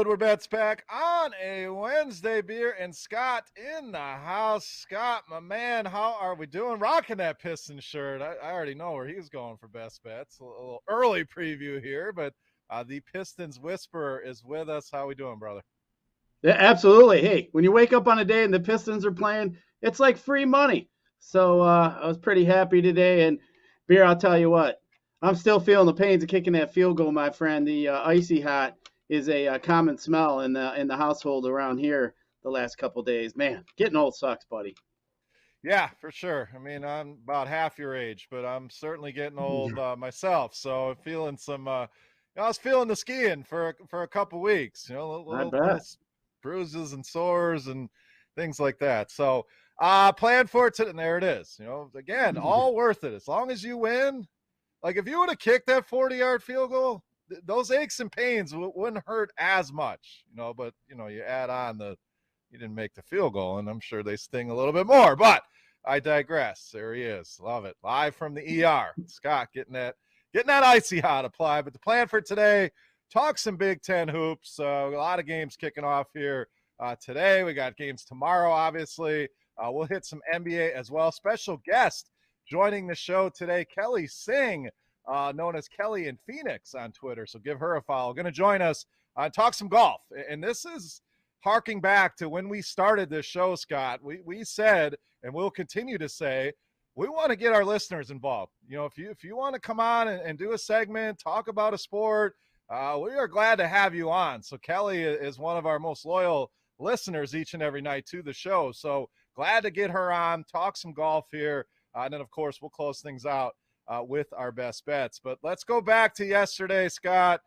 Woodward Bets back on a Wednesday. Beer and Scott in the house. Scott, my man, how are we doing? Rocking that Pistons shirt. I already know where he's going for best bets. A little early preview here, but the Pistons Whisperer is with us. How we doing, brother? Yeah, absolutely. Hey, when you wake up on a day and the Pistons are playing, it's like free money. So I was pretty happy today. And Beer, I'll tell you what, I'm still feeling the pains of kicking that field goal, my friend. The icy hot is a common smell in the household around here the last couple days. Man, getting old sucks, buddy. Yeah, for sure. I mean, I'm about half your age, but I'm certainly getting old myself. So feeling some. I was feeling the skiing for a couple weeks. I Little bet. bruises and sores and things like that. So plan for it today. And there it is. Again, all worth it as long as you win. Like if you would have kicked that 40-yard field goal, those aches and pains wouldn't hurt as much. But you add on you didn't make the field goal, and I'm sure they sting a little bit more. But I digress. There he is. Love it. Live from the ER. Scott getting that icy hot applied. But the plan for today, talk some Big Ten hoops. A lot of games kicking off here today. We got games tomorrow, obviously. We'll hit some NBA as well. Special guest joining the show today, Kelly Singh, known as Kelly in Phoenix on Twitter. So give her a follow. Going to join us talk some golf. And this is harking back to when we started this show, Scott. We said, and we'll continue to say, we want to get our listeners involved. If you want to come on and do a segment, talk about a sport, we are glad to have you on. So Kelly is one of our most loyal listeners each and every night to the show. So glad to get her on, talk some golf here. And then, of course, we'll close things out with our best bets. But let's go back to yesterday, Scott.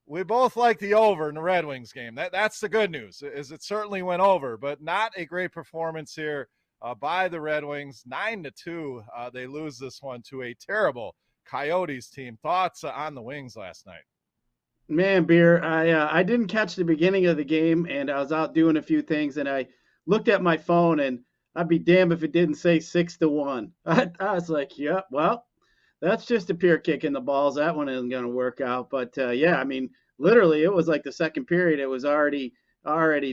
We both like the over in the Red Wings game. That's the good news, is it certainly went over, but not a great performance here by the Red Wings. 9-2, they lose this one to a terrible Coyotes team. Thoughts on the Wings last night? Man, Beer, I didn't catch the beginning of the game, and I was out doing a few things, and I looked at my phone, and I'd be damned if it didn't say 6-1. I was like, yeah, well, that's just a pure kick in the balls. That one isn't going to work out. But yeah, I mean, literally, it was like the second period. It was already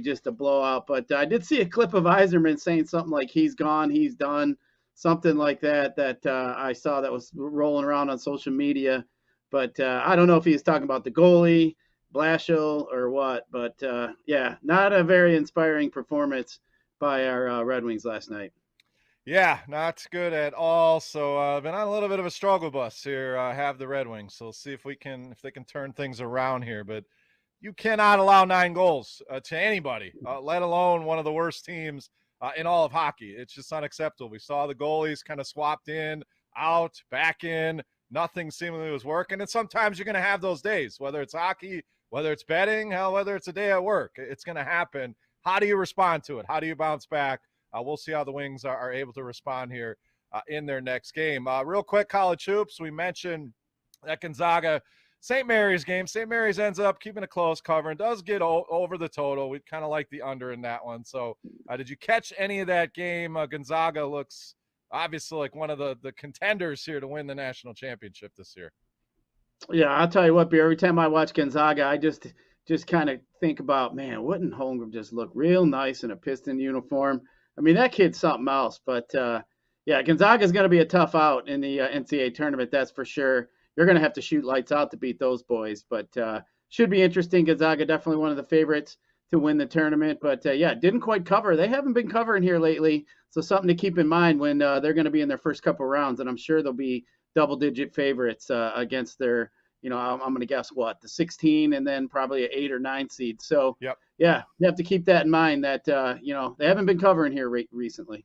just a blowout. But I did see a clip of Yzerman saying something like he's gone, he's done, something like that. That I saw that was rolling around on social media. But I don't know if he was talking about the goalie, Blashill, or what. But yeah, not a very inspiring performance by our Red Wings last night. Yeah, not good at all. So been on a little bit of a struggle bus here. Have the Red Wings. So we'll see if they can turn things around here. But you cannot allow 9 goals to anybody, let alone one of the worst teams in all of hockey. It's just unacceptable. We saw the goalies kind of swapped in, out, back in. Nothing seemingly was working. And sometimes you're going to have those days, whether it's hockey, whether it's betting, hell, whether it's a day at work. It's going to happen. How do you respond to it? How do you bounce back? We'll see how the Wings are able to respond here in their next game. Real quick, college hoops. We mentioned that Gonzaga St. Mary's game. St. Mary's ends up keeping a close cover and does get over the total. We kind of like the under in that one. So did you catch any of that game? Gonzaga looks obviously like one of the contenders here to win the national championship this year. Yeah, I'll tell you what, Beer, every time I watch Gonzaga, I just kind of think about, man, wouldn't Holmgren just look real nice in a Piston uniform? I mean, that kid's something else. But, yeah, Gonzaga's going to be a tough out in the NCAA tournament, that's for sure. You're going to have to shoot lights out to beat those boys. But should be interesting. Gonzaga definitely one of the favorites to win the tournament. But, yeah, didn't quite cover. They haven't been covering here lately, so something to keep in mind when they're going to be in their first couple rounds. And I'm sure they'll be double-digit favorites against their, I'm going to guess what, the 16 and then probably an 8 or 9 seed. So, yep. Yeah, you have to keep that in mind that, they haven't been covering here recently.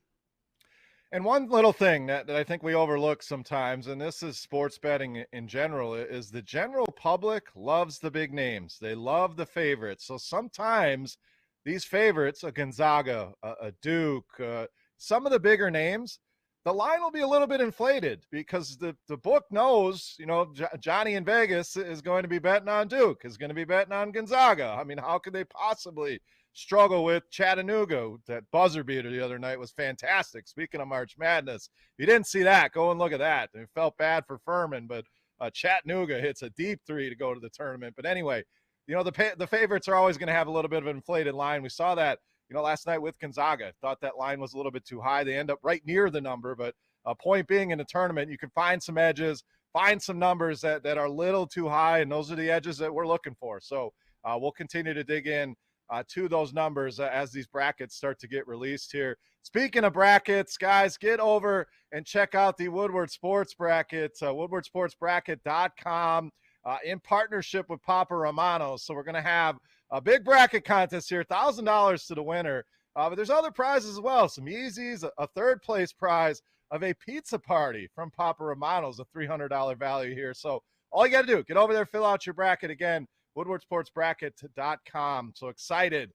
And one little thing that I think we overlook sometimes, and this is sports betting in general, is the general public loves the big names. They love the favorites. So sometimes these favorites, a Gonzaga, a Duke, some of the bigger names, the line will be a little bit inflated because the book knows, Johnny in Vegas is going to be betting on Duke, is going to be betting on Gonzaga. I mean, how could they possibly struggle with Chattanooga? That buzzer beater the other night was fantastic. Speaking of March Madness, if you didn't see that, go and look at that. It felt bad for Furman, but Chattanooga hits a deep 3 to go to the tournament. But anyway, the favorites are always going to have a little bit of an inflated line. We saw that, last night with Gonzaga. Thought that line was a little bit too high. They end up right near the number, but point being, in a tournament, you can find some edges, find some numbers that are a little too high, and those are the edges that we're looking for. So we'll continue to dig in to those numbers as these brackets start to get released here. Speaking of brackets, guys, get over and check out the Woodward Sports bracket, woodwardsportsbracket.com, in partnership with Papa Romano's. So we're going to have a big bracket contest here, $1,000 to the winner. But there's other prizes as well, some Yeezys, a third place prize of a pizza party from Papa Romano's, a $300 value here. So all you got to do, get over there, fill out your bracket. Again, woodwardsportsbracket.com. So excited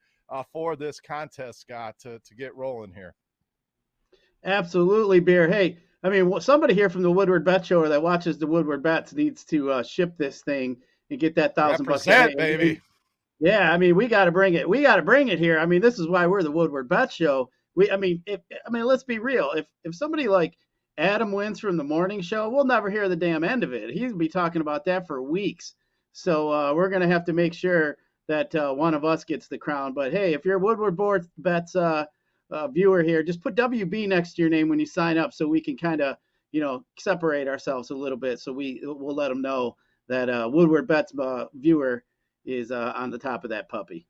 for this contest, Scott, to get rolling here. Absolutely, Beer. Hey, I mean, somebody here from the Woodward Bet Show or that watches the Woodward Bets needs to ship this thing and get that $1,000, baby. Yeah, I mean, we got to bring it. We got to bring it here. I mean, this is why we're the Woodward Bet Show. Let's be real. If somebody like Adam wins from the morning show, we'll never hear the damn end of it. He'll be talking about that for weeks. So we're gonna have to make sure that one of us gets the crown. But hey, if you're a Woodward Bets viewer here, just put WB next to your name when you sign up, so we can kind of separate ourselves a little bit. So we'll let them know that Woodward Bets viewer is on the top of that puppy.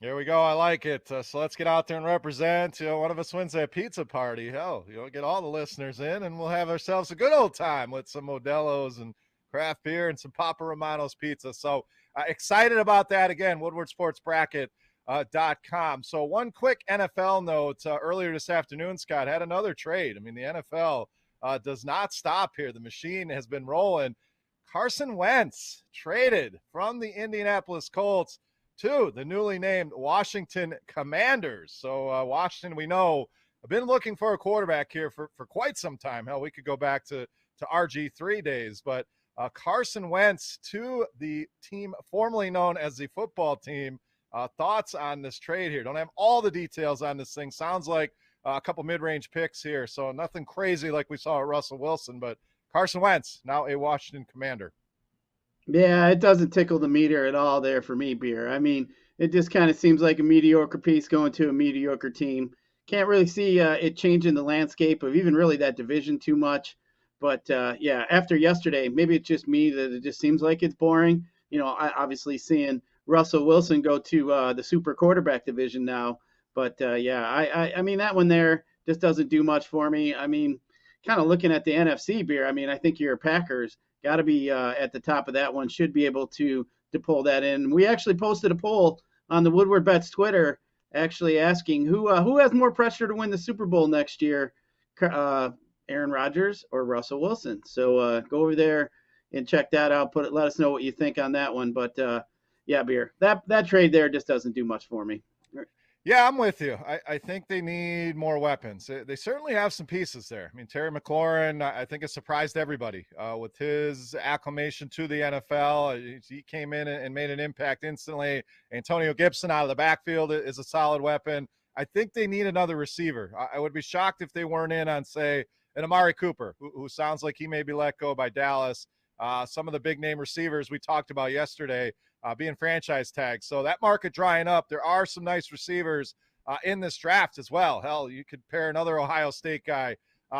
Here we go. I like it. So let's get out there and represent. One of us wins that pizza party. Hell, get all the listeners in, and we'll have ourselves a good old time with some Modelo's and craft beer and some Papa Romano's pizza. So excited about that. Again, woodwardsportsbracket.com. So one quick NFL note. Earlier this afternoon, Scott, had another trade. I mean, the NFL does not stop here. The machine has been rolling. Carson Wentz traded from the Indianapolis Colts to the newly named Washington Commanders. So Washington, we know, have been looking for a quarterback here for quite some time. Hell, we could go back to RG3 days, but Carson Wentz to the team formerly known as the football team. Thoughts on this trade here? Don't have all the details on this thing. Sounds like a couple mid-range picks here, so nothing crazy like we saw at Russell Wilson, but Carson Wentz, now a Washington Commander. Yeah, it doesn't tickle the meter at all there for me, Beer. I mean, it just kind of seems like a mediocre piece going to a mediocre team. Can't really see it changing the landscape of even really that division too much. But yeah, after yesterday, maybe it's just me that it just seems like it's boring. Obviously seeing Russell Wilson go to the super quarterback division now. But yeah, I mean, that one there just doesn't do much for me. I mean, kind of looking at the NFC, Beer, I mean, I think your Packers got to be at the top of that one, should be able to pull that in. We actually posted a poll on the Woodward Bets Twitter actually asking who has more pressure to win the Super Bowl next year, Aaron Rodgers or Russell Wilson. So go over there and check that out. Let us know what you think on that one. But yeah, Beer, that trade there just doesn't do much for me. Yeah, I'm with you. I think they need more weapons. They certainly have some pieces there. I mean, Terry McLaurin, I think, has surprised everybody with his acclimation to the NFL. He came in and made an impact instantly. Antonio Gibson out of the backfield is a solid weapon. I think they need another receiver. I would be shocked if they weren't in on, say, an Amari Cooper, who sounds like he may be let go by Dallas. Some of the big-name receivers we talked about yesterday, being franchise tags. So that market drying up. There are some nice receivers in this draft as well. Hell, you could pair another Ohio State guy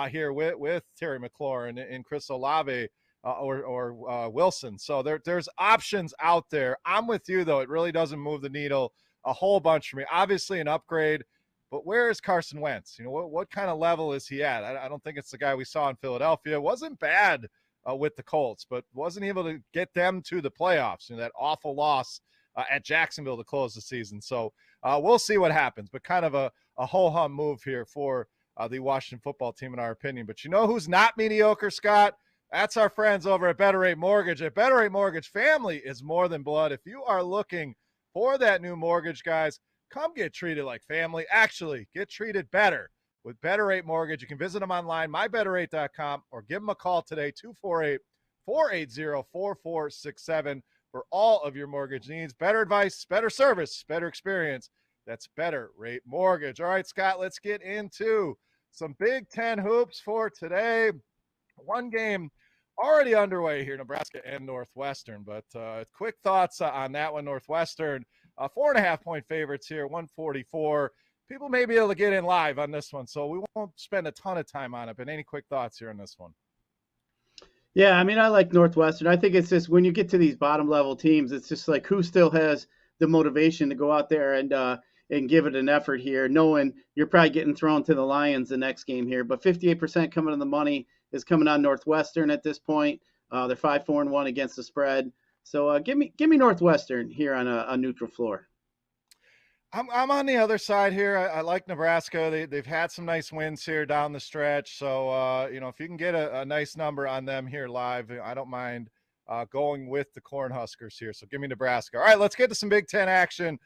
here with Terry McLaurin and Chris Olave or Wilson. So there's options out there. I'm with you, though. It really doesn't move the needle a whole bunch for me. Obviously an upgrade, but where is Carson Wentz? What kind of level is he at? I don't think it's the guy we saw in Philadelphia. It wasn't bad with the Colts, but wasn't able to get them to the playoffs. That awful loss at Jacksonville to close the season. So we'll see what happens, but kind of a ho-hum move here for the Washington football team, in our opinion. But who's not mediocre, Scott? That's our friends over at Better Rate Mortgage. At Better Rate Mortgage, family is more than blood. If you are looking for that new mortgage, guys, come get treated like family. Actually, get treated better with Better Rate Mortgage. You can visit them online, mybetterrate.com, or give them a call today, 248-480-4467 for all of your mortgage needs. Better advice, better service, better experience. That's Better Rate Mortgage. All right, Scott, let's get into some Big Ten hoops for today. One game already underway here, Nebraska and Northwestern. But quick thoughts on that one. Northwestern, 4.5-point favorites here, 144. People may be able to get in live on this one, so we won't spend a ton of time on it. But any quick thoughts here on this one? Yeah, I mean, I like Northwestern. I think it's just when you get to these bottom level teams, it's just like who still has the motivation to go out there and give it an effort here, knowing you're probably getting thrown to the Lions the next game here. But 58% coming on the money is coming on Northwestern at this point. They're 5-4-1 against the spread. So give me Northwestern here on a neutral floor. I'm on the other side here. I like Nebraska. They've had some nice wins here down the stretch. So, if you can get a nice number on them here live, I don't mind going with the Cornhuskers here. So give me Nebraska. All right, let's get to some Big Ten action.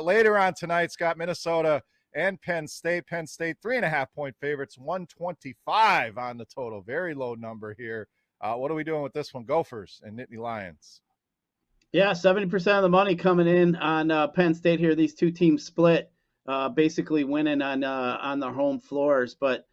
Later on tonight, Scott, Minnesota and Penn State. Penn State, 3.5-point favorites, 125 on the total. Very low number here. What are we doing with this one? Gophers and Nittany Lions. Yeah, 70% of the money coming in on Penn State here. These two teams split, basically winning on their home floors. But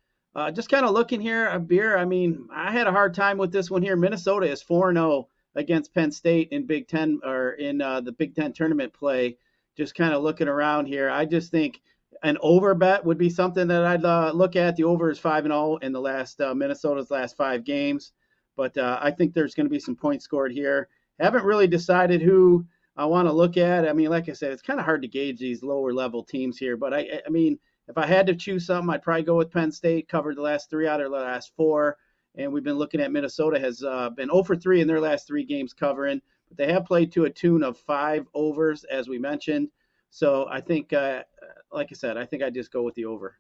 just kind of looking here, Beer, I mean, I had a hard time with this one here. Minnesota is 4-0 against Penn State in Big Ten or in the Big Ten tournament play. Just kind of looking around here. I just think an over bet would be something that I'd look at. The over is 5-0 in the last Minnesota's last 5 games. But I think there's going to be some points scored here. Haven't really decided who I want to look at. I mean, like I said, it's kind of hard to gauge these lower level teams here. But I mean, if I had to choose something, I'd probably go with Penn State. Covered the last 3 out of the last 4. And we've been looking at Minnesota has been 0 for 3 in their last 3 games covering. But they have played to a tune of 5 overs, as we mentioned. So I think, like I said, I think I'd just go with the over.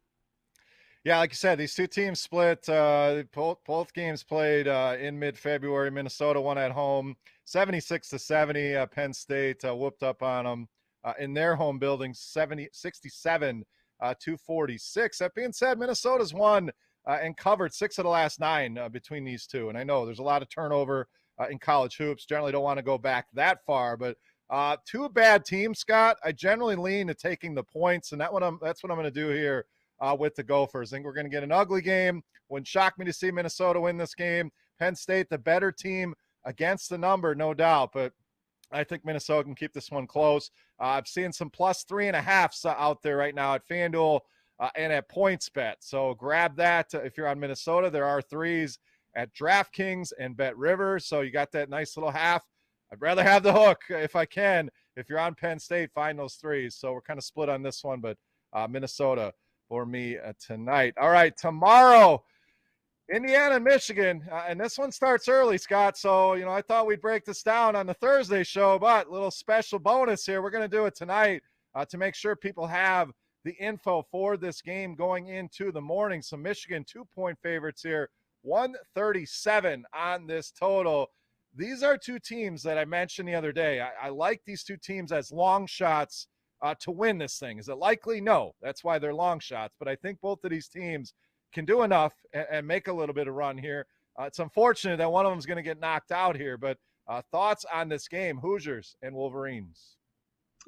Yeah, like you said, these two teams split. Both games played in mid-February. Minnesota won at home, 76-70. Penn State whooped up on them in their home building, 67-46. That being said, Minnesota's won and covered 6 of the last 9 between these two. And I know there's a lot of turnover in college hoops. Generally don't want to go back that far, but two bad teams, Scott. I generally lean to taking the points, and that's what I'm going to do here. With the Gophers. I think we're going to get an ugly game. Wouldn't shock me to see Minnesota win this game. Penn State, the better team against the number, no doubt. But I think Minnesota can keep this one close. I've seen some plus 3.5s out there right now at FanDuel and at PointsBet. So grab that if you're on Minnesota. There are 3s at DraftKings and BetRivers. So you got that nice little half. I'd rather have the hook if I can. If you're on Penn State, find those 3s. So we're kind of split on this one, but Minnesota for me tonight. All right, tomorrow, Indiana and Michigan, and this one starts early, Scott. So, I thought we'd break this down on the Thursday show, but a little special bonus here. We're going to do it tonight to make sure people have the info for this game going into the morning. So Michigan 2-point favorites here, 137 on this total. These are 2 teams that I mentioned the other day. I like these 2 teams as long shots to win this thing. Is it likely? No. That's why they're long shots. But I think both of these teams can do enough and make a little bit of run here. It's unfortunate that one of them is going to get knocked out here. But thoughts on this game, Hoosiers and Wolverines?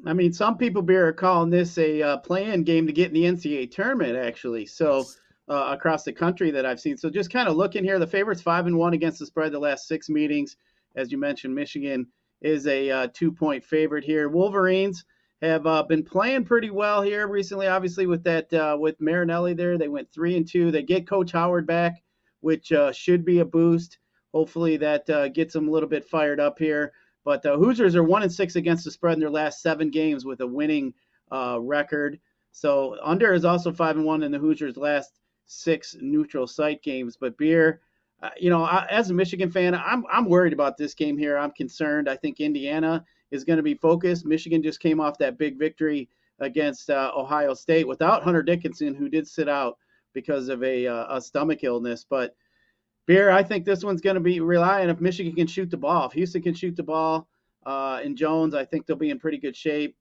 I mean, some people are calling this a play-in game to get in the NCAA tournament, actually. So across the country that I've seen. So just kind of looking here, the favorites 5-1 against the spread the last 6 meetings. As you mentioned, Michigan is a 2-point favorite here. Wolverines have been playing pretty well here recently, obviously, with with Marinelli there. They went 3-2. They get Coach Howard back, which should be a boost. Hopefully that gets them a little bit fired up here. But the Hoosiers are 1-6 against the spread in their last 7 games with a winning record. So under is also 5-1 in the Hoosiers' last 6 neutral site games. But Beer, as a Michigan fan, I'm worried about this game here. I'm concerned. I think Indiana is going to be focused. Michigan just came off that big victory against Ohio State without Hunter Dickinson, who did sit out because of a stomach illness. But Beer, I think this one's going to be relying if Michigan can shoot the ball. If Houston can shoot the ball and Jones, I think they'll be in pretty good shape.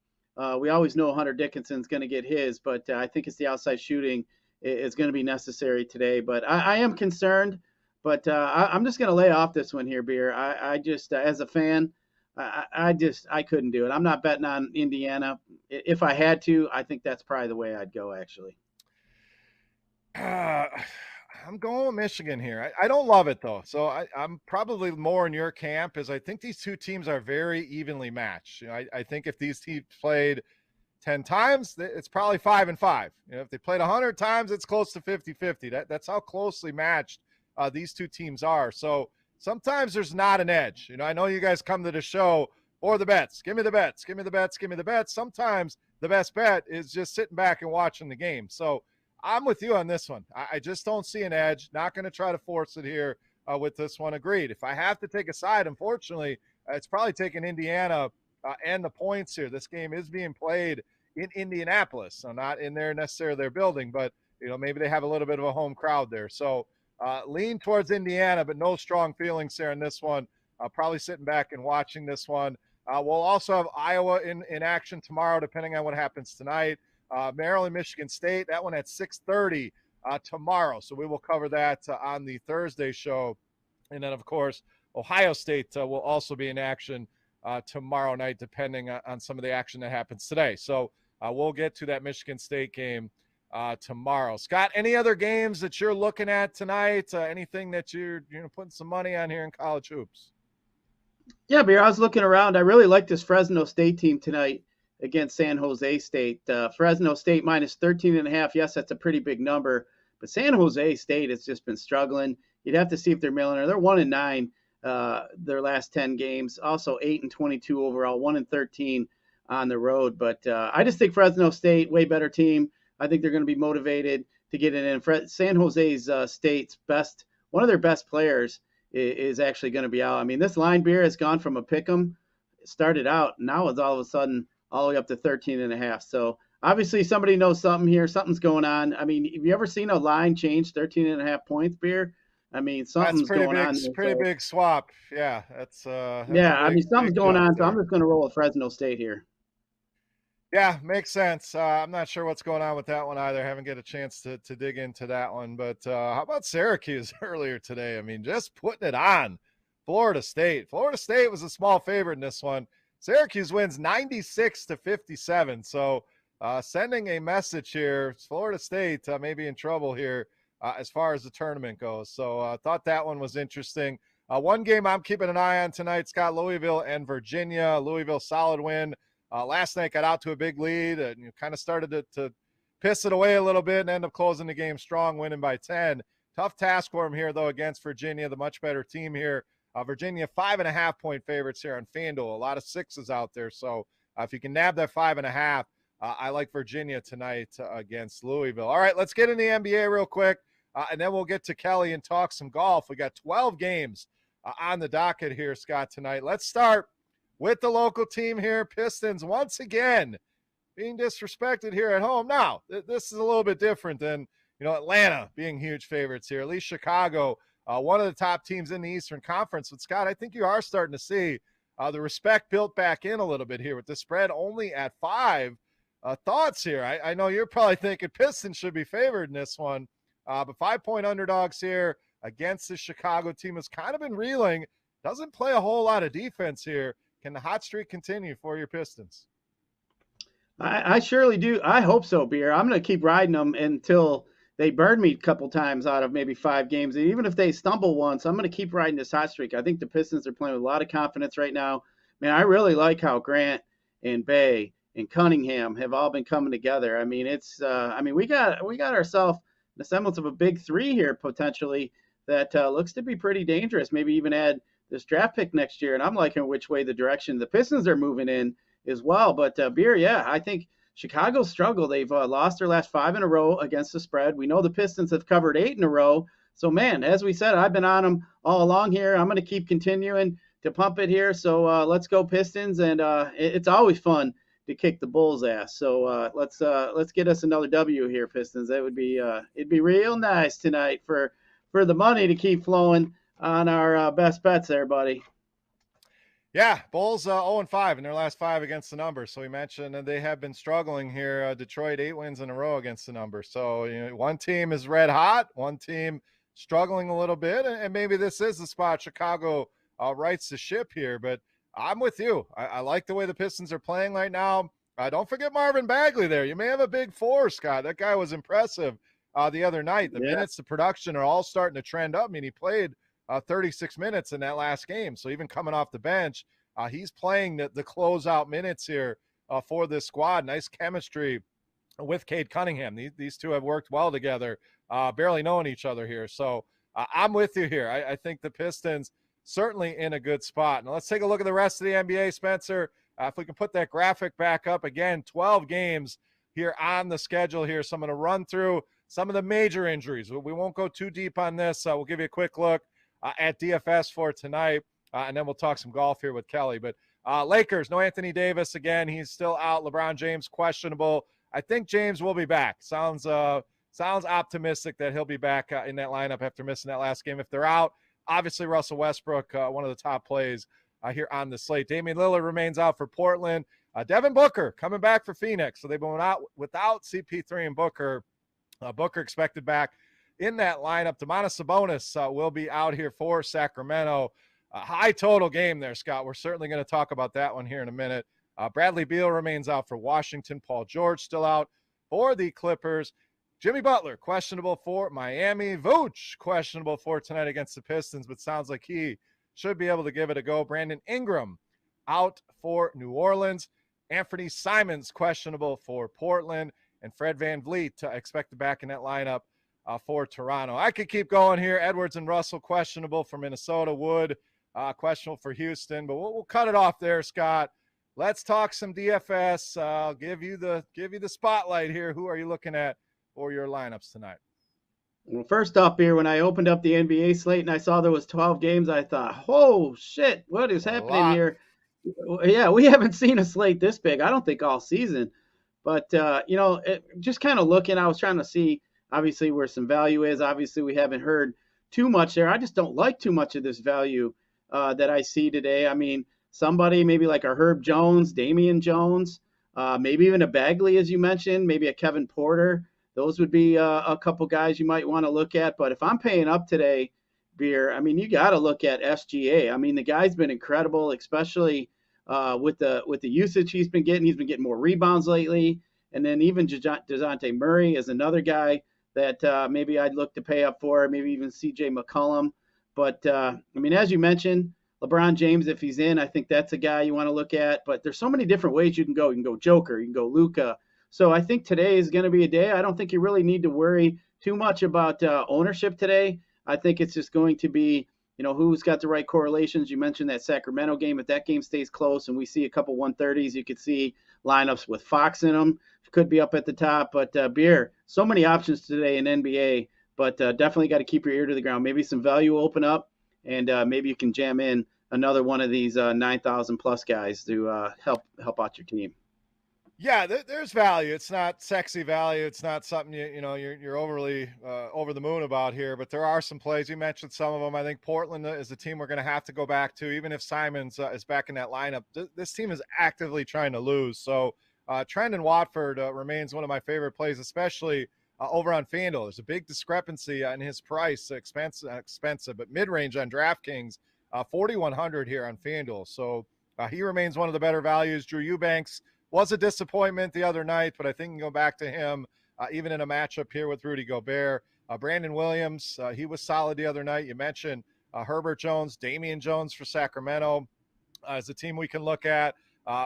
We always know Hunter Dickinson's going to get his, but I think it's the outside shooting is going to be necessary today. But I am concerned, but I'm just going to lay off this one here, Beer. I just, as a fan, I couldn't do it. I'm not betting on Indiana. If I had to, I think that's probably the way I'd go, actually. I'm going with Michigan here. I don't love it though, so I'm probably more in your camp. As I think these two teams are very evenly matched. I think if these teams played 10 times, it's probably 5-5. If they played 100 times, it's close to 50-50. That's how closely matched these two teams are. So sometimes there's not an edge. I know you guys come to the show for the bets. Give me the bets. Give me the bets. Give me the bets. Sometimes the best bet is just sitting back and watching the game. So I'm with you on this one. I just don't see an edge. Not going to try to force it here with this one. Agreed. If I have to take a side, unfortunately, it's probably taking Indiana and the points here. This game is being played in Indianapolis, so not in there necessarily their building, but maybe they have a little bit of a home crowd there. So lean towards Indiana, but no strong feelings there in this one. Probably sitting back and watching this one. We'll also have Iowa in action tomorrow, depending on what happens tonight. Maryland, Michigan State, that one at 6:30 tomorrow. So we will cover that on the Thursday show. And then, of course, Ohio State will also be in action tomorrow night, depending on some of the action that happens today. So we'll get to that Michigan State game tomorrow. Scott, any other games that you're looking at tonight? Anything that you're putting some money on here in college hoops? Yeah, Beer, I was looking around. I really like this Fresno State team tonight against San Jose State. Fresno State minus 13.5. Yes, that's a pretty big number, but San Jose State has just been struggling. You'd have to see if they're Miller. They're 1-9 their last 10 games. Also 8-22 overall, 1-13 on the road. But I just think Fresno State, way better team. I think they're going to be motivated to get it in. San Jose's State's one of their best players is actually going to be out. I mean, this line, Beer, has gone from a pick 'em, started out, now it's all of a sudden all the way up to 13.5. So obviously somebody knows something here. Something's going on. I mean, have you ever seen a line change 13.5 points, Beer? I mean, something's going on. That's pretty big swap. Yeah, that's yeah. I mean, something's going on. So I'm just going to roll with Fresno State here. Yeah, makes sense. I'm not sure what's going on with that one either. Haven't get a chance to dig into that one. But how about Syracuse earlier today? I mean, just putting it on Florida State. Florida State was a small favorite in this one. Syracuse wins 96-57. So sending a message here, Florida State may be in trouble here as far as the tournament goes. So I thought that one was interesting. One game I'm keeping an eye on tonight, Scott, Louisville and Virginia. Louisville, solid win. Last night got out to a big lead and kind of started to piss it away a little bit and end up closing the game strong, winning by 10. Tough task for them here, though, against Virginia, the much better team here. Virginia, 5.5-point favorites here on FanDuel. A lot of sixes out there. So if you can nab that 5.5, I like Virginia tonight against Louisville. All right, let's get in the NBA real quick, and then we'll get to Kelly and talk some golf. We got 12 games on the docket here, Scott, tonight. Let's start with the local team here, Pistons, once again being disrespected here at home. Now, this is a little bit different than, Atlanta being huge favorites here. At least Chicago, one of the top teams in the Eastern Conference. But, Scott, I think you are starting to see the respect built back in a little bit here with the spread only at 5. Thoughts here? I know you're probably thinking Pistons should be favored in this one, but 5-point underdogs here against the Chicago team has kind of been reeling. Doesn't play a whole lot of defense here. Can the hot streak continue for your Pistons? I surely do. I hope so, Beer. I'm going to keep riding them until they burn me a couple times out of maybe 5 games. And even if they stumble once, I'm going to keep riding this hot streak. I think the Pistons are playing with a lot of confidence right now. Man, I really like how Grant and Bay and Cunningham have all been coming together. I mean, we got ourselves the semblance of a big 3 here potentially that looks to be pretty dangerous. Maybe even add this draft pick next year, and I'm liking which way the direction the Pistons are moving in as well. But Beer, yeah, I think Chicago struggled. They've lost their last 5 in a row against the spread. We know the Pistons have covered 8 in a row. So, man, as we said, I've been on them all along here. I'm going to keep continuing to pump it here. So let's go Pistons, and it's always fun to kick the Bulls' ass. So let's get us another W here, Pistons. That would be it'd be real nice tonight for the money to keep flowing on our best bets there, buddy. Yeah, Bulls 0-5 in their last 5 against the number. So we mentioned that they have been struggling here. Detroit 8 wins in a row against the number. So one team is red hot, one team struggling a little bit, and maybe this is the spot Chicago rights the ship here. But I'm with you. I like the way the Pistons are playing right now. Don't forget Marvin Bagley there. You may have a big 4, Scott. That guy was impressive the other night. The minutes, the production are all starting to trend up. I mean, he played 36 minutes in that last game. So even coming off the bench, he's playing the closeout minutes here for this squad. Nice chemistry with Cade Cunningham. These two have worked well together, barely knowing each other here. So I'm with you here. I think the Pistons certainly in a good spot. Now let's take a look at the rest of the NBA, Spencer. If we can put that graphic back up again, 12 games here on the schedule here. So I'm going to run through some of the major injuries. We won't go too deep on this. We'll give you a quick look at DFS for tonight, and then we'll talk some golf here with Kelly. But Lakers, no Anthony Davis again. He's still out. LeBron James questionable. I think James will be back. Sounds optimistic that he'll be back in that lineup after missing that last game. If they're out, obviously Russell Westbrook, one of the top plays here on the slate. Damian Lillard remains out for Portland. Devin Booker coming back for Phoenix. So they've been out without CP3 and Booker. Booker expected back in that lineup. Domantas Sabonis will be out here for Sacramento. High total game there, Scott. We're certainly going to talk about that one here in a minute. Bradley Beal remains out for Washington. Paul George still out for the Clippers. Jimmy Butler, questionable for Miami. Vooch, questionable for tonight against the Pistons, but sounds like he should be able to give it a go. Brandon Ingram out for New Orleans. Anthony Simons, questionable for Portland. And Fred VanVleet expected back in that lineup for Toronto. I could keep going here. Edwards and Russell, questionable for Minnesota. Wood, questionable for Houston. But we'll cut it off there, Scott. Let's talk some DFS. I'll give you the spotlight here. Who are you looking at for your lineups tonight? Well, first off here, when I opened up the NBA slate and I saw there was 12 games, I thought, oh, shit, what is happening here? Yeah, we haven't seen a slate this big, I don't think, all season. But, just kind of looking, I was trying to see, obviously, where some value is. Obviously, we haven't heard too much there. I just don't like too much of this value that I see today. I mean, somebody maybe like a Herb Jones, Damian Jones, maybe even a Bagley, as you mentioned, maybe a Kevin Porter. Those would be a couple guys you might want to look at. But if I'm paying up today, Beer, I mean, you got to look at SGA. I mean, the guy's been incredible, especially with the usage he's been getting. He's been getting more rebounds lately. And then even DeJounte Murray is another guy that maybe I'd look to pay up for, maybe even CJ McCollum. But, I mean, as you mentioned, LeBron James, if he's in, I think that's a guy you want to look at. But there's so many different ways you can go. You can go Joker. You can go Luka. So I think today is going to be a day. I don't think you really need to worry too much about ownership today. I think it's just going to be, who's got the right correlations. You mentioned that Sacramento game. If that game stays close and we see a couple 130s, you could see lineups with Fox in them. Could be up at the top. But, Beer, so many options today in NBA. But definitely got to keep your ear to the ground. Maybe some value will open up. And maybe you can jam in another one of these 9,000 plus guys to help out your team. Yeah, there's value. It's not sexy value. It's not something you're overly over the moon about here. But there are some plays. You mentioned some of them. I think Portland is a team we're going to have to go back to, even if Simons is back in that lineup. This team is actively trying to lose. So Trendon Watford remains one of my favorite plays, especially over on FanDuel. There's a big discrepancy in his price, expensive, but mid-range on DraftKings, 4,100 here on FanDuel. So he remains one of the better values. Drew Eubanks was a disappointment the other night, but I think you can go back to him even in a matchup here with Rudy Gobert. Brandon Williams, he was solid the other night. You mentioned Herbert Jones, Damian Jones for Sacramento as a team we can look at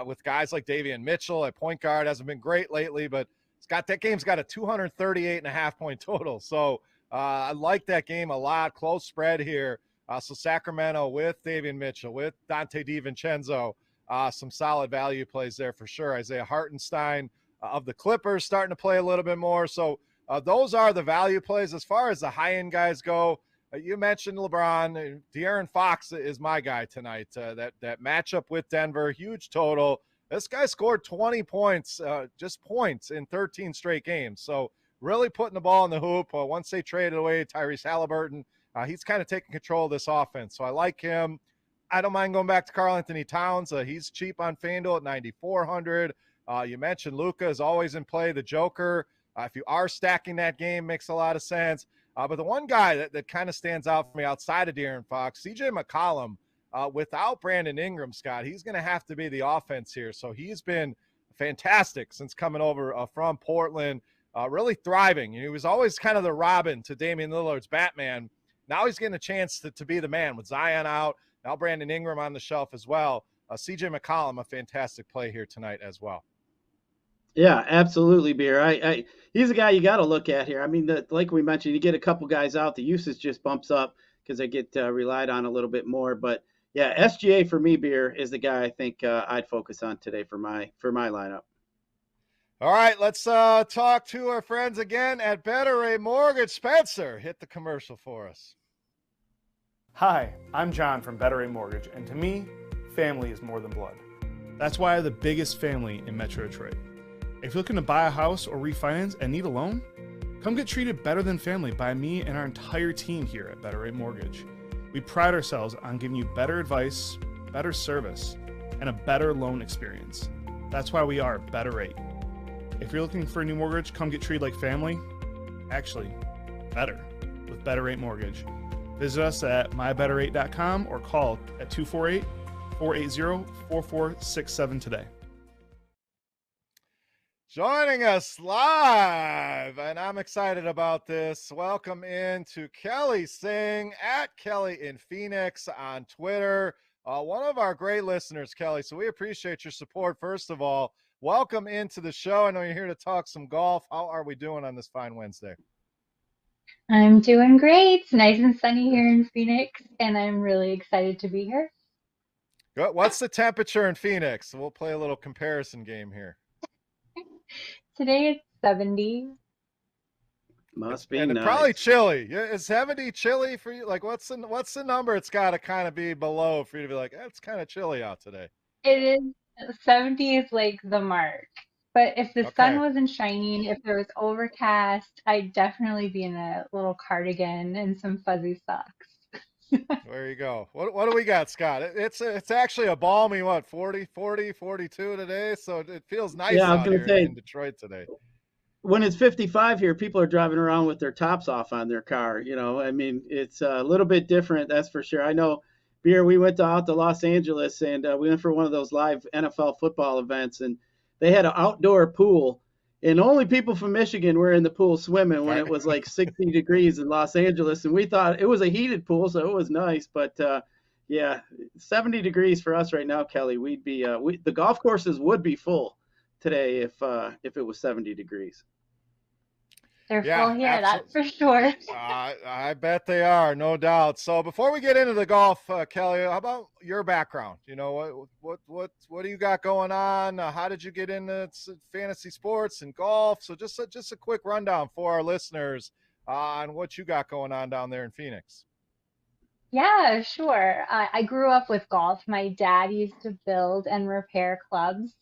with guys like Davion Mitchell at point guard. Hasn't been great lately, but that game's got a 238.5 point total. So I like that game a lot. Close spread here. So Sacramento with Davion Mitchell, with Dante DiVincenzo, some solid value plays there for sure. Isaiah Hartenstein of the Clippers starting to play a little bit more. So those are the value plays. As far as the high-end guys go, you mentioned LeBron. De'Aaron Fox is my guy tonight. That matchup with Denver, huge total. This guy scored 20 points, just points in 13 straight games. So really putting the ball in the hoop. Once they traded away Tyrese Halliburton, he's kind of taking control of this offense. So I like him. I don't mind going back to Karl Anthony Towns. He's cheap on FanDuel at 9,400. You mentioned Luka is always in play. The Joker, if you are stacking that game, makes a lot of sense. But the one guy that kind of stands out for me outside of De'Aaron Fox, CJ McCollum, without Brandon Ingram, Scott, he's going to have to be the offense here. So he's been fantastic since coming over from Portland. really thriving. He was always kind of the Robin to Damian Lillard's Batman. Now he's getting a chance to be the man with Zion out. Now Brandon Ingram on the shelf as well. CJ McCollum, a fantastic play here tonight as well. Yeah, absolutely, Beer. He's a guy you got to look at here. I mean, like we mentioned, you get a couple guys out, the usage just bumps up because they get relied on a little bit more. But yeah, SGA for me, Beer, is the guy I think I'd focus on today for my lineup. All right, let's talk to our friends again at Better Mortgage. Spencer, hit the commercial for us. Hi, I'm John from Better Mortgage, and to me, family is more than blood. That's why I have the biggest family in Metro Detroit. If you're looking to buy a house or refinance and need a loan, come get treated better than family by me and our entire team here at Better Mortgage. We pride ourselves on giving you better advice, better service, and a better loan experience. That's why we are Better Rate. If you're looking for a new mortgage, come get treated like family. Actually, better with Better Rate Mortgage. Visit us at mybetterrate.com or call at 248-480-4467 today. Joining us live, and I'm excited about this. Welcome in to Kelly Singh at Kelly in Phoenix on Twitter. One of our great listeners, Kelly. So we appreciate your support. First of all, welcome into the show. I know you're here to talk some golf. How are we doing on this fine Wednesday? I'm doing great. It's nice and sunny here in Phoenix, and I'm really excited to be here. Good. What's the temperature in Phoenix? We'll play a little comparison game here. Today it's 70. Must be and nice. Probably chilly. Is 70 chilly for you? Like, what's the number it's got to kind of be below for you to be like, it's kind of chilly out today? It is 70 is like the mark. But if the sun wasn't shining, if there was overcast, I'd definitely be in a little cardigan and some fuzzy socks. There you go. What do we got, Scott? It's actually a balmy 40, 42 today, so it feels nice out here in Detroit today. When it's 55 here, people are driving around with their tops off on their car. You know, I mean, it's a little bit different, that's for sure. I know, Beer, we went out to Los Angeles and we went for one of those live NFL football events, and they had an outdoor pool. And only people from Michigan were in the pool swimming when it was like 60 degrees in Los Angeles. And we thought it was a heated pool, so it was nice. But, yeah, 70 degrees for us right now, Kelly. We'd be the golf courses would be full today if it was 70 degrees. They're full here, that's for sure. I bet they are, no doubt. So before we get into the golf, Kelly, how about your background? You know, what do you got going on? How did you get into fantasy sports and golf? So just a quick rundown for our listeners on what you got going on down there in Phoenix. Yeah, sure. I grew up with golf. My dad used to build and repair clubs,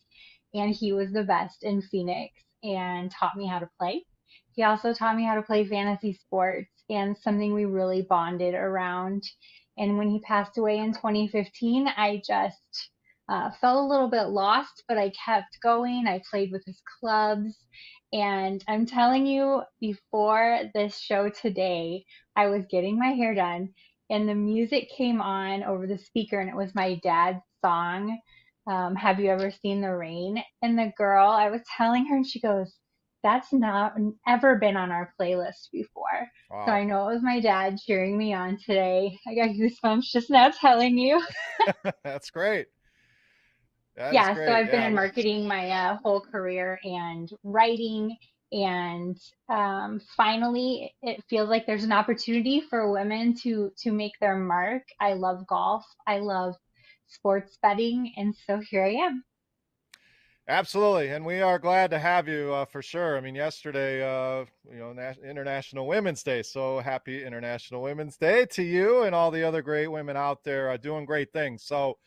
and he was the best in Phoenix and taught me how to play. He also taught me how to play fantasy sports, and something we really bonded around. And when he passed away in 2015, I just felt a little bit lost, but I kept going. I played with his clubs. And I'm telling you, before this show today, I was getting my hair done, and the music came on over the speaker, and it was my dad's song, Have You Ever Seen the Rain? And the girl, I was telling her, and she goes, that's not ever been on our playlist before. Wow. So I know it was my dad cheering me on today. I got goosebumps just now telling you. That's great. So I've been in marketing my whole career and writing, and finally it feels like there's an opportunity for women to make their mark. I love golf. I love sports betting, and so here I am. Absolutely, and we are glad to have you for sure. I mean, yesterday, International Women's Day, so happy International Women's Day to you and all the other great women out there doing great things. So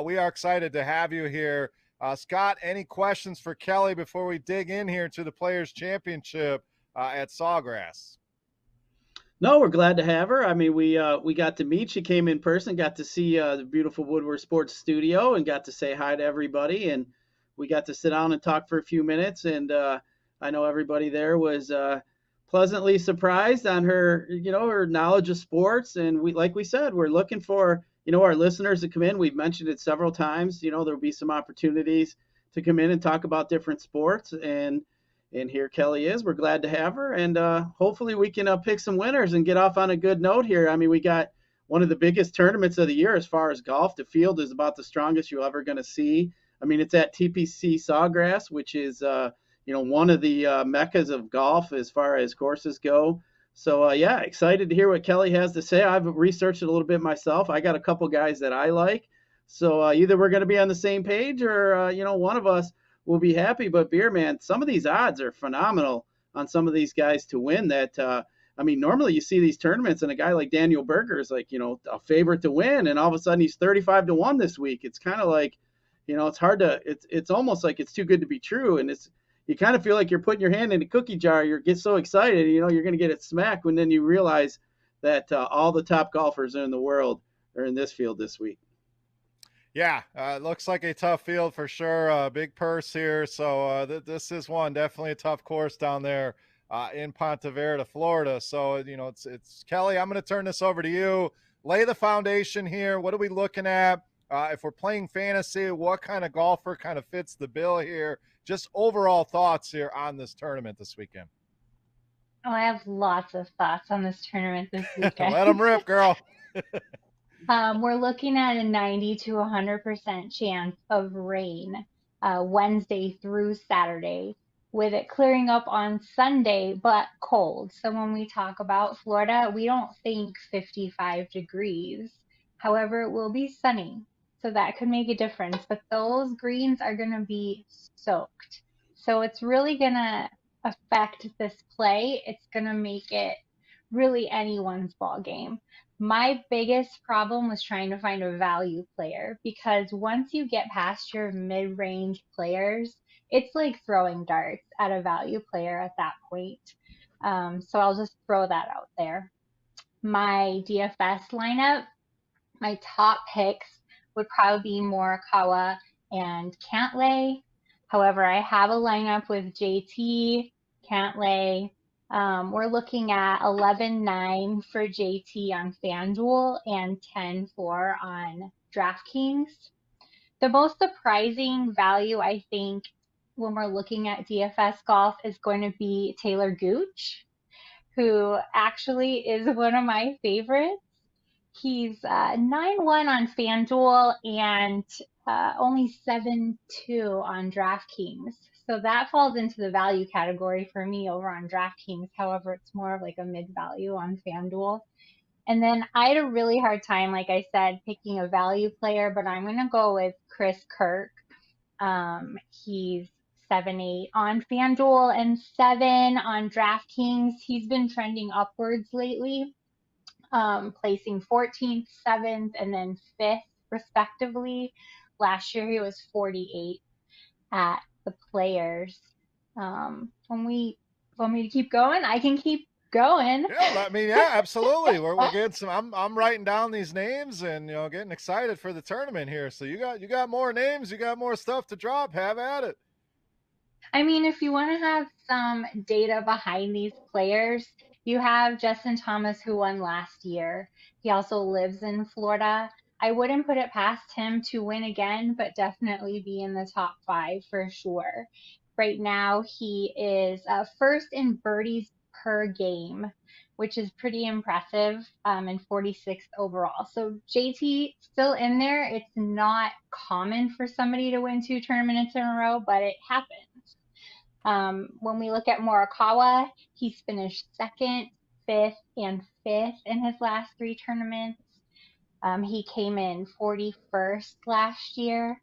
we are excited to have you here. Scott, any questions for Kelly before we dig in here to the Players' Championship at Sawgrass? No, we're glad to have her. I mean, we got to meet. She came in person, got to see the beautiful Woodward Sports studio, and got to say hi to everybody. And we got to sit down and talk for a few minutes, and I know everybody there was pleasantly surprised on her, her knowledge of sports. And like we said, we're looking for, our listeners to come in. We've mentioned it several times. There'll be some opportunities to come in and talk about different sports. And And here Kelly is. We're glad to have her. And hopefully we can pick some winners and get off on a good note here. I mean, we got one of the biggest tournaments of the year as far as golf. The field is about the strongest you're ever going to see. I mean, it's at TPC Sawgrass, which is, one of the meccas of golf as far as courses go. So, yeah, excited to hear what Kelly has to say. I've researched it a little bit myself. I got a couple guys that I like. So either we're going to be on the same page or, one of us will be happy. But, Beer Man, some of these odds are phenomenal on some of these guys to win that. Normally you see these tournaments and a guy like Daniel Berger is like, a favorite to win. And all of a sudden he's 35-1 this week. It's kind of like, it's hard to, it's almost like it's too good to be true. And you kind of feel like you're putting your hand in a cookie jar. You get so excited, you're going to get it smacked when then you realize that all the top golfers in the world are in this field this week. Yeah, it looks like a tough field for sure. Big purse here. So this is definitely a tough course down there in Ponte Vedra, Florida. So, it's Kelly, I'm going to turn this over to you. Lay the foundation here. What are we looking at? If we're playing fantasy, what kind of golfer kind of fits the bill here? Just overall thoughts here on this tournament this weekend. Oh, I have lots of thoughts on this tournament this weekend. Let them rip, girl. We're looking at a 90 to 100% chance of rain Wednesday through Saturday, with it clearing up on Sunday, but cold. So when we talk about Florida, we don't think 55 degrees. However, it will be sunny, so that could make a difference. But those greens are going to be soaked. So it's really going to affect this play. It's going to make it really anyone's ball game. My biggest problem was trying to find a value player, because once you get past your mid-range players, it's like throwing darts at a value player at that point. So I'll just throw that out there. My DFS lineup, my top picks would probably be Morikawa and Cantlay. However, I have a lineup with JT, Cantlay. We're looking at 11-9 for JT on FanDuel and 10-4 on DraftKings. The most surprising value, I think, when we're looking at DFS golf is going to be Taylor Gooch, who actually is one of my favorites. He's 9-1 on FanDuel and only 7-2 on DraftKings. So that falls into the value category for me over on DraftKings. However, it's more of like a mid-value on FanDuel. And then I had a really hard time, like I said, picking a value player, but I'm going to go with Chris Kirk. He's 7-8 on FanDuel and 7 on DraftKings. He's been trending upwards lately, placing 14th, 7th, and then 5th, respectively. Last year, he was 48 at the Players. Want me to keep going? I can keep going. Yeah, absolutely. We're getting some. I'm writing down these names and getting excited for the tournament here. So you got more names, you got more stuff to drop. Have at it. I mean, if you want to have some data behind these players, you have Justin Thomas, who won last year. He also lives in Florida. I wouldn't put it past him to win again, but definitely be in the top 5 for sure. Right now, he is first in birdies per game, which is pretty impressive, and 46th overall. So JT still in there. It's not common for somebody to win 2 tournaments in a row, but it happens. When we look at Morikawa, he's finished 2nd, 5th, and 5th in his last 3 tournaments. He came in 41st last year.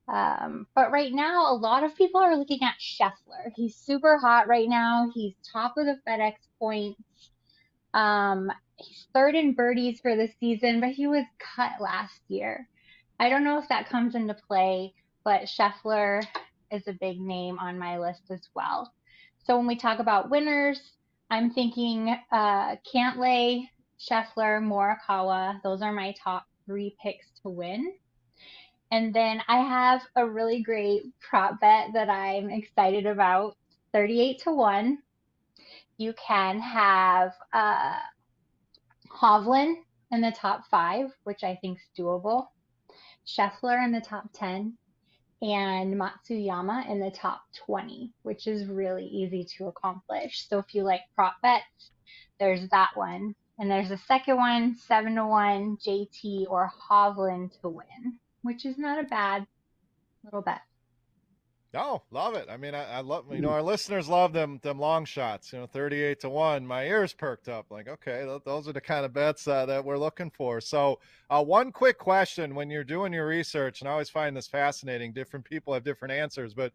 But right now, a lot of people are looking at Scheffler. He's super hot right now. He's top of the FedEx points. He's 3rd in birdies for the season, but he was cut last year. I don't know if that comes into play, but Scheffler is a big name on my list as well. So when we talk about winners, I'm thinking Cantlay, Scheffler, Morikawa. Those are my top 3 picks to win. And then I have a really great prop bet that I'm excited about, 38-1. You can have Hovland in the top 5, which I think is doable. Scheffler in the top 10. and Matsuyama in the top 20, which is really easy to accomplish. So if you like prop bets, there's that one. And there's a second one, 7-1, JT or Hovland to win, which is not a bad little bet. No, love it. I mean, I love, our listeners love them long shots, 38-1. My ears perked up like, okay, those are the kind of bets that we're looking for. So one quick question when you're doing your research, and I always find this fascinating, different people have different answers, but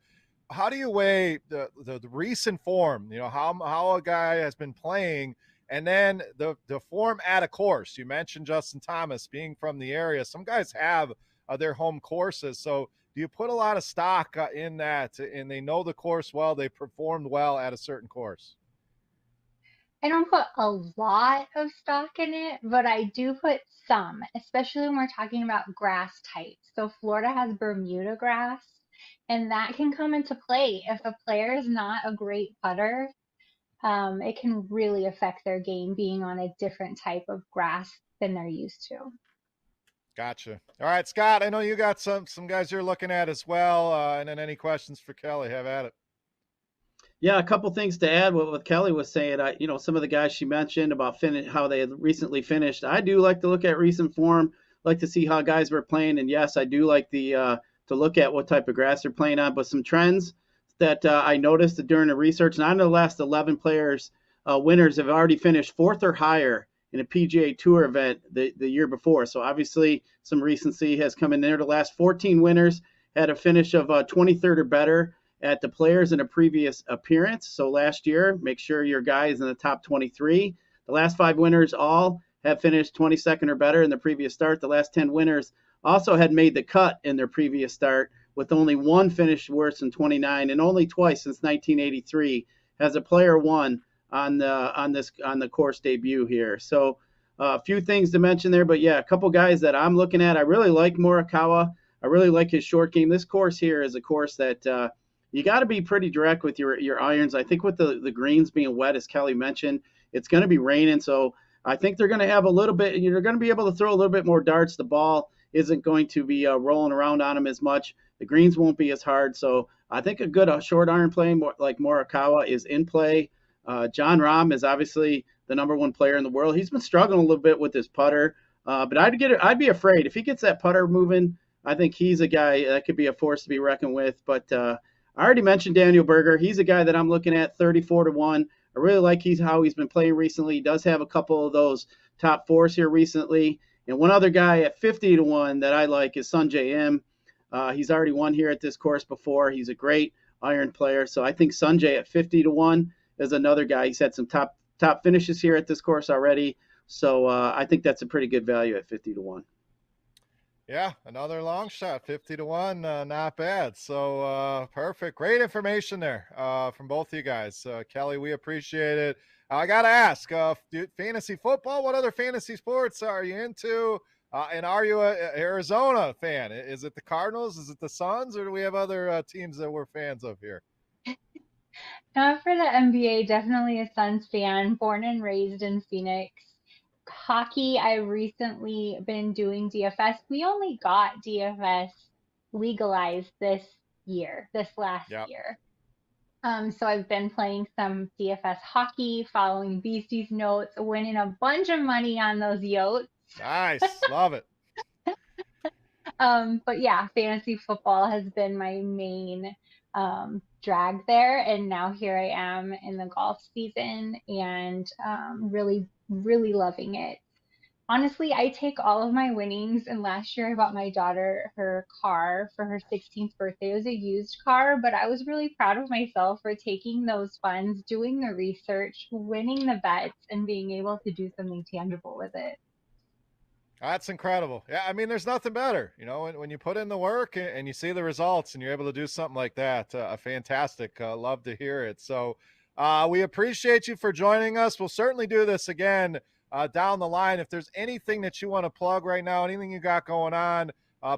how do you weigh the recent form, how a guy has been playing, and then the form at a course? You mentioned Justin Thomas being from the area. Some guys have their home courses. So do you put a lot of stock in that, and they know the course well, they performed well at a certain course? I don't put a lot of stock in it, but I do put some, especially when we're talking about grass types. So Florida has Bermuda grass, and that can come into play if a player is not a great putter. It can really affect their game being on a different type of grass than they're used to. Gotcha. All right, Scott, I know you got some guys you're looking at as well. And then any questions for Kelly, have at it. Yeah, a couple things to add what Kelly was saying. Some of the guys she mentioned about how they had recently finished. I do like to look at recent form, like to see how guys were playing. And yes, I do like to look at what type of grass they're playing on. But some trends that I noticed during the research, nine of the last 11 players, winners have already finished fourth or higher in a PGA Tour event the year before. So obviously some recency has come in there. The last 14 winners had a finish of 23rd or better at the players in a previous appearance. So last year, make sure your guy is in the top 23. The last 5 winners all have finished 22nd or better in the previous start. The last 10 winners also had made the cut in their previous start, with only one finish worse than 29, and only twice since 1983 has a player won on the course debut here. So a few things to mention there, but yeah, a couple guys that I'm looking at. I really like Morikawa. I really like his short game. This course here is a course that you got to be pretty direct with your irons. I think with the greens being wet, as Kelly mentioned, it's going to be raining, so I think they're going to have a little bit. You're going to be able to throw a little bit more darts. The ball isn't going to be rolling around on them as much. The greens won't be as hard, so I think a good short iron play like Morikawa is in play. John Rahm is obviously the number one player in the world. He's been struggling a little bit with his putter, but I'd be afraid if he gets that putter moving. I think he's a guy that could be a force to be reckoned with. But I already mentioned Daniel Berger. He's a guy that I'm looking at 34-1. I really like how he's been playing recently. He does have a couple of those top fours here recently. And one other guy at 50-1 that I like is Sungjae Im. He's already won here at this course before. He's a great iron player. So I think Sungjae at 50-1 is another guy. He's had some top finishes here at this course already. So I think that's a pretty good value at 50-1. Yeah, another long shot, 50-1, not bad. So perfect, great information there from both of you guys. Kelly, we appreciate it. I gotta ask, fantasy football. What other fantasy sports are you into? And are you an Arizona fan? Is it the Cardinals? Is it the Suns? Or do we have other teams that we're fans of here? Not for the NBA, definitely a Suns fan, born and raised in Phoenix. Hockey, I've recently been doing DFS. We only got DFS legalized this last Yep. year. So I've been playing some DFS hockey, following Beastie's notes, winning a bunch of money on those yotes. Nice, love it. But yeah, fantasy football has been my main drag there, and now here I am in the golf season and really, really loving it. Honestly, I take all of my winnings, and last year I bought my daughter her car for her 16th birthday. It was a used car, but I was really proud of myself for taking those funds, doing the research, winning the bets, and being able to do something tangible with it. That's incredible. Yeah, I mean, there's nothing better, when you put in the work and you see the results and you're able to do something like that. Fantastic. Love to hear it. So we appreciate you for joining us. We'll certainly do this again down the line. If there's anything that you want to plug right now, anything you got going on,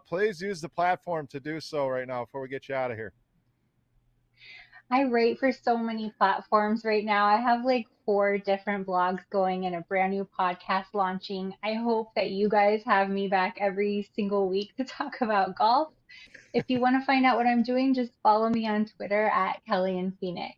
please use the platform to do so right now before we get you out of here. I write for so many platforms right now. I have like 4 different blogs going and a brand new podcast launching. I hope that you guys have me back every single week to talk about golf. If you want to find out what I'm doing, just follow me on Twitter at Kelly in Phoenix.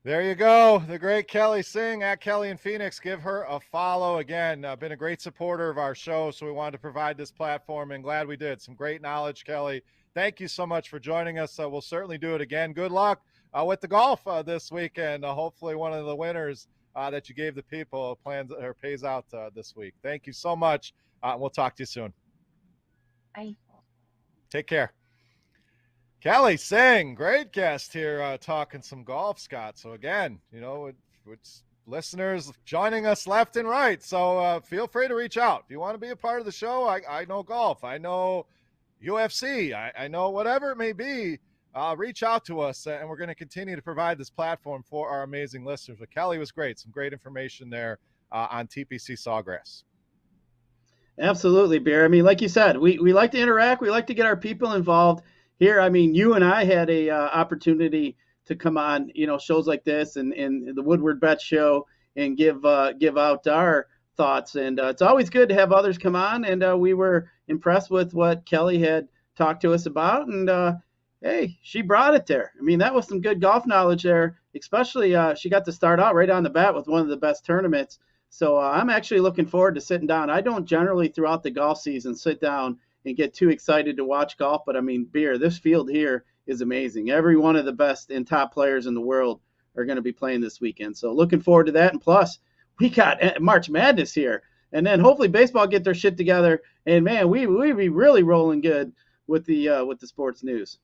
There you go. The great Kelly Singh at Kelly in Phoenix. Give her a follow. Again, been a great supporter of our show, so we wanted to provide this platform, and glad we did. Some great knowledge, Kelly. Thank you so much for joining us. We'll certainly do it again. Good luck with the golf this weekend. Hopefully one of the winners that you gave the people plans or pays out this week. Thank you so much. We'll talk to you soon. Bye. Take care. Kelly Singh, great guest here talking some golf, Scott. So again, it's listeners joining us left and right. So feel free to reach out. If you want to be a part of the show, I know golf. I know UFC. I know whatever it may be. Reach out to us, and we're going to continue to provide this platform for our amazing listeners. But Kelly was great. Some great information there on TPC Sawgrass. Absolutely, Bear. I mean, like you said, we like to interact. We like to get our people involved. Here, I mean, you and I had a opportunity to come on, shows like this and the Woodward Bet show and give out our thoughts. And it's always good to have others come on. And we were impressed with what Kelly had talked to us about. And hey, she brought it there. I mean, that was some good golf knowledge there. Especially she got to start out right on the bat with one of the best tournaments. So I'm actually looking forward to sitting down. I don't generally throughout the golf season sit down and get too excited to watch golf. But I mean, Beer, this field here is amazing. Every one of the best and top players in the world are going to be playing this weekend. So looking forward to that. And plus, we got March Madness here. And then hopefully baseball get their shit together. And man, we be really rolling good with the sports news.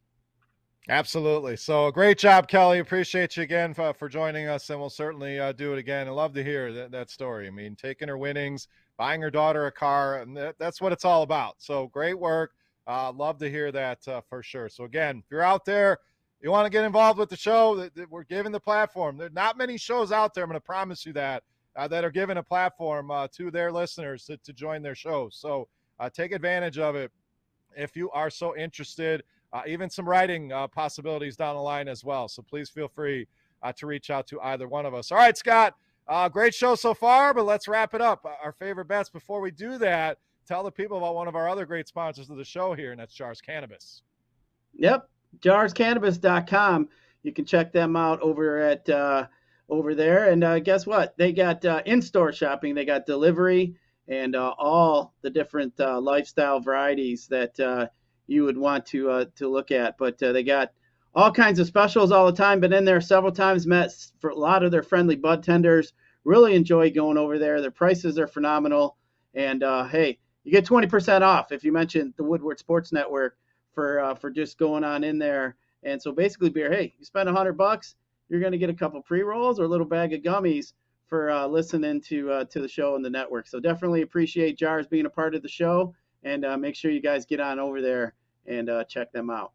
Absolutely. So great job, Kelly. Appreciate you again for joining us, and we'll certainly do it again. I love to hear that story. I mean, taking her winnings, buying her daughter a car, and that's what it's all about. So great work. Love to hear that for sure. So again, if you're out there, you want to get involved with the show, we're giving the platform. There's not many shows out there, I'm going to promise you that are giving a platform to their listeners to join their shows. So take advantage of it if you are so interested. Even some writing possibilities down the line as well. So please feel free to reach out to either one of us. All right, Scott, great show so far, but let's wrap it up. Our favorite bets. Before we do that, tell the people about one of our other great sponsors of the show here, and that's Jars Cannabis. Yep, jarscannabis.com. You can check them out over at over there. And guess what? They got in-store shopping. They got delivery and all the different lifestyle varieties that you would want to look at. But they got all kinds of specials all the time. Been in there several times, met for a lot of their friendly bud tenders. Really enjoy going over there. Their prices are phenomenal. And hey, you get 20% off if you mention the Woodward Sports Network for just going on in there. And so basically, Beer, hey, you spend $100, you're going to get a couple pre-rolls or a little bag of gummies for listening to the show and the network. So definitely appreciate Jars being a part of the show. And make sure you guys get on over there and check them out.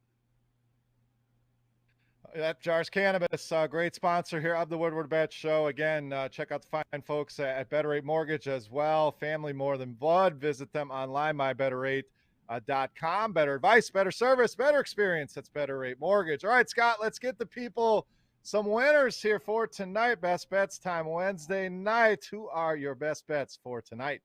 That Jars Cannabis, great sponsor here of the Woodward Bet Show. Again, check out the fine folks at Better Rate Mortgage as well. Family more than blood. Visit them online, mybetterrate.com. Better advice, better service, better experience. That's Better Rate Mortgage. All right, Scott, let's get the people some winners here for tonight. Best bets time Wednesday night. Who are your best bets for tonight?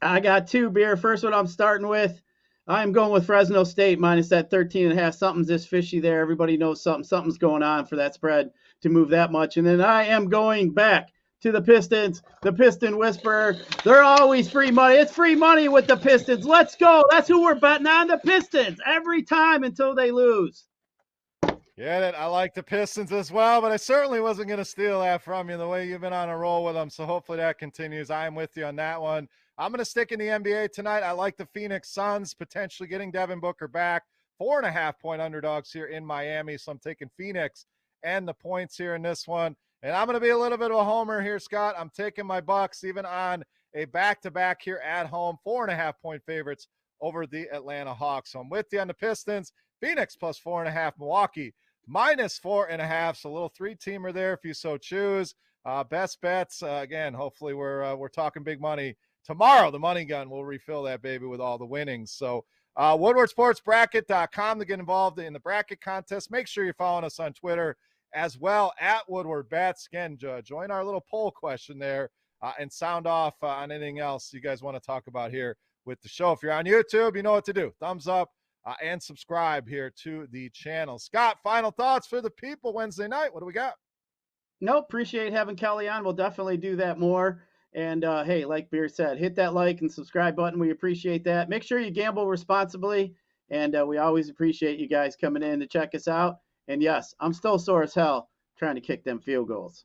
I got two, Beer. First one I'm starting with. I'm going with Fresno State minus that 13.5. Something's just fishy there. Everybody knows something's going on for that spread to move that much. And then I am going back to the Pistons, the Piston Whisperer. They're always free money. It's free money with the Pistons. Let's go. That's who we're betting on, the Pistons, every time until they lose. Get it. I like the Pistons as well, but I certainly wasn't going to steal that from you the way you've been on a roll with them. So hopefully that continues. I am with you on that one. I'm going to stick in the NBA tonight. I like the Phoenix Suns potentially getting Devin Booker back. 4.5-point underdogs here in Miami. So I'm taking Phoenix and the points here in this one. And I'm going to be a little bit of a homer here, Scott. I'm taking my Bucks even on a back-to-back here at home. 4.5-point favorites over the Atlanta Hawks. So I'm with you on the Pistons. Phoenix plus 4.5. Milwaukee minus 4.5. So a little three-teamer there if you so choose. Best bets. Again, hopefully we're talking big money. Tomorrow, the money gun will refill that baby with all the winnings. So WoodwardSportsBracket.com to get involved in the bracket contest. Make sure you're following us on Twitter as well at Woodward Bets. Again, join our little poll question there and sound off on anything else you guys want to talk about here with the show. If you're on YouTube, you know what to do. Thumbs up and subscribe here to the channel. Scott, final thoughts for the people Wednesday night. What do we got? No, appreciate having Kelly on. We'll definitely do that more. And hey, like Beer said, hit that like and subscribe button. We appreciate that. Make sure you gamble responsibly. And we always appreciate you guys coming in to check us out. And yes, I'm still sore as hell trying to kick them field goals.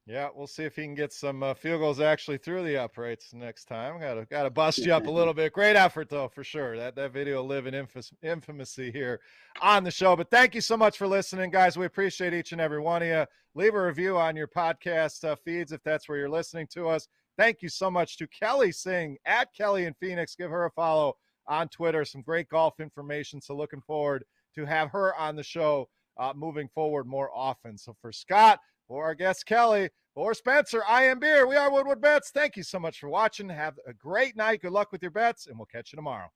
Yeah, we'll see if he can get some field goals actually through the uprights next time. Got to bust you up a little bit. Great effort, though, for sure. That video will live in infamy here on the show. But thank you so much for listening, guys. We appreciate each and every one of you. Leave a review on your podcast feeds if that's where you're listening to us. Thank you so much to Kelly Singh at Kelly in Phoenix. Give her a follow on Twitter. Some great golf information. So looking forward to have her on the show moving forward more often. So for Scott, for our guest Kelly, or Spencer, I am Beer. We are Woodward Bets. Thank you so much for watching. Have a great night. Good luck with your bets, and we'll catch you tomorrow.